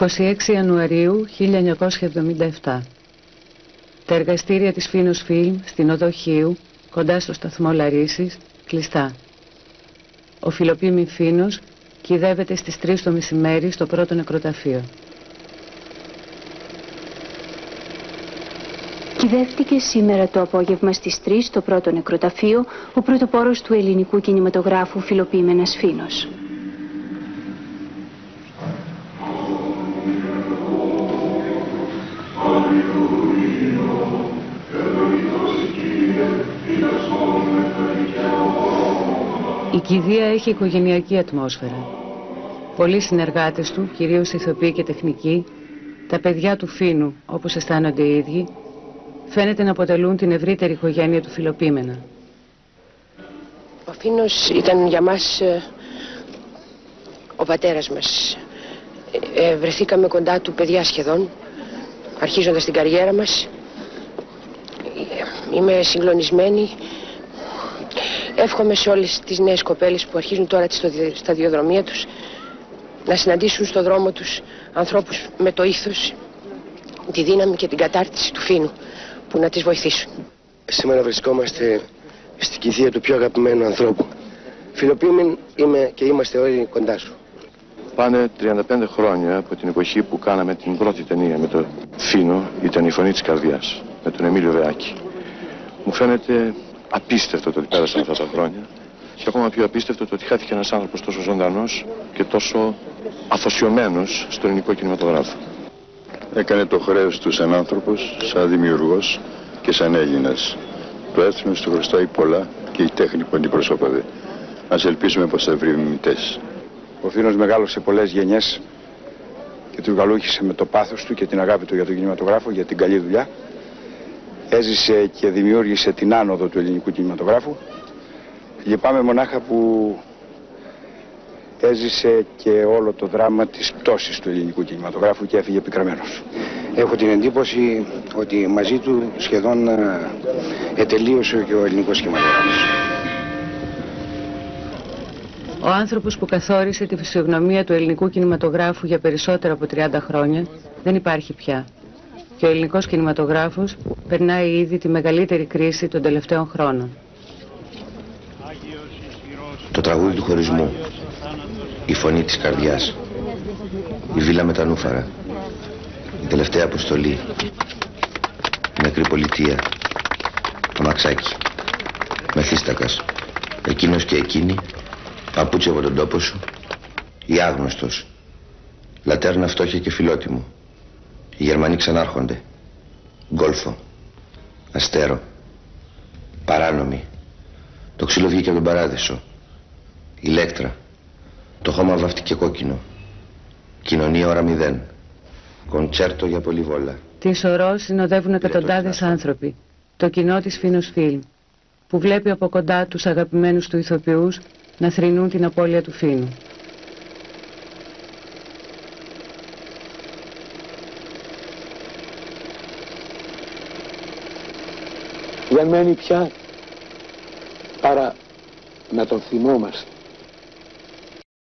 26 Ιανουαρίου 1977. Τα εργαστήρια της Φίνος Φιλμ στην οδό Χίου, κοντά στο σταθμό Λαρίσης, κλειστά. Ο Φιλοπίμη Φίνος κυδεύεται στις 3 το μεσημέρι στο πρώτο νεκροταφείο. Κυδεύτηκε σήμερα το απόγευμα στις 3 στο πρώτο νεκροταφείο ο πρωτοπόρος του ελληνικού κινηματογράφου Φιλοπίμενας Φίνος. Η κηδεία έχει οικογενειακή ατμόσφαιρα. Πολλοί συνεργάτες του, κυρίως ηθοποιοί και τεχνικοί, τα παιδιά του Φίνου, όπως αισθάνονται οι ίδιοι, φαίνεται να αποτελούν την ευρύτερη οικογένεια του Φιλοπίμενα. Ο Φίνος ήταν για μας ο πατέρας μας. Βρεθήκαμε κοντά του παιδιά σχεδόν, αρχίζοντας την καριέρα μας. Είμαι συγκλονισμένη. Εύχομαι σε όλες τις νέες κοπέλες που αρχίζουν τώρα τη σταδιοδρομία τους να συναντήσουν στο δρόμο τους ανθρώπους με το ήθος, τη δύναμη και την κατάρτιση του Φίνου που να τις βοηθήσουν. Σήμερα βρισκόμαστε στην κηδεία του πιο αγαπημένου ανθρώπου. Φιλοπίμην, είμαι και είμαστε όλοι κοντά σου. Πάνε 35 χρόνια από την εποχή που κάναμε την πρώτη ταινία με το Φίνο, ήταν η Φωνή της Καρδιάς, με τον Εμίλιο Βεάκη. Μου φαίνεται απίστευτο το ότι πέρασαν αυτά τα χρόνια και ακόμα πιο απίστευτο το ότι χάθηκε ένας άνθρωπος τόσο ζωντανός και τόσο αφοσιωμένος στο ελληνικό κινηματογράφο. Έκανε το χρέος του σαν άνθρωπος, σαν δημιουργός και σαν Έλληνας. Το έθνος του χρωστάει πολλά και η τέχνη που αντιπροσώπευε. Ας ελπίσουμε πως θα βρει μιμητές. Ο Φίνος μεγάλωσε πολλές γενιές και του γαλούχησε με το πάθος του και την αγάπη του για τον κινηματογράφο, για την καλή δουλειά. Έζησε και δημιούργησε την άνοδο του ελληνικού κινηματογράφου. Λυπάμαι μονάχα που έζησε και όλο το δράμα της πτώσης του ελληνικού κινηματογράφου και έφυγε πικραμένος. Έχω την εντύπωση ότι μαζί του σχεδόν ετελείωσε και ο ελληνικός κινηματογράφος. Ο άνθρωπος που καθόρισε τη φυσιογνωμία του ελληνικού κινηματογράφου για περισσότερα από 30 χρόνια δεν υπάρχει πια. Και ο ελληνικός κινηματογράφος περνάει ήδη τη μεγαλύτερη κρίση των τελευταίων χρόνων. Το τραγούδι του χωρισμού, η Φωνή της Καρδιάς, η Βίλα με τα Νούφαρα, η Τελευταία Αποστολή, η Νεκρή Πολιτεία, Αμαξάκι, Μεθύστακας, Εκείνος και Εκείνη, Παπούτσι από τον τόπο σου, Η Άγνωστος, Λατέρνα, Φτώχεια και Φιλότιμο, Οι Γερμανοί Ξανάρχονται, Γκόλφο, Αστέρο, Παράνομη, Το ξύλο βγήκε από τον Παράδεισο, Ηλέκτρα, Το χώμα βαφτήκε κόκκινο, Κοινωνία ώρα 0, Κοντσέρτο για Πολυβόλα. Τη σωρό συνοδεύουν εκατοντάδες άνθρωποι, το κοινό της Φίνος Φιλμ, που βλέπει από κοντά τους αγαπημένους του ηθοποιούς να θρηνούν την απώλεια του Φίνου. Δεν μένει πια παρά να τον θυμόμαστε.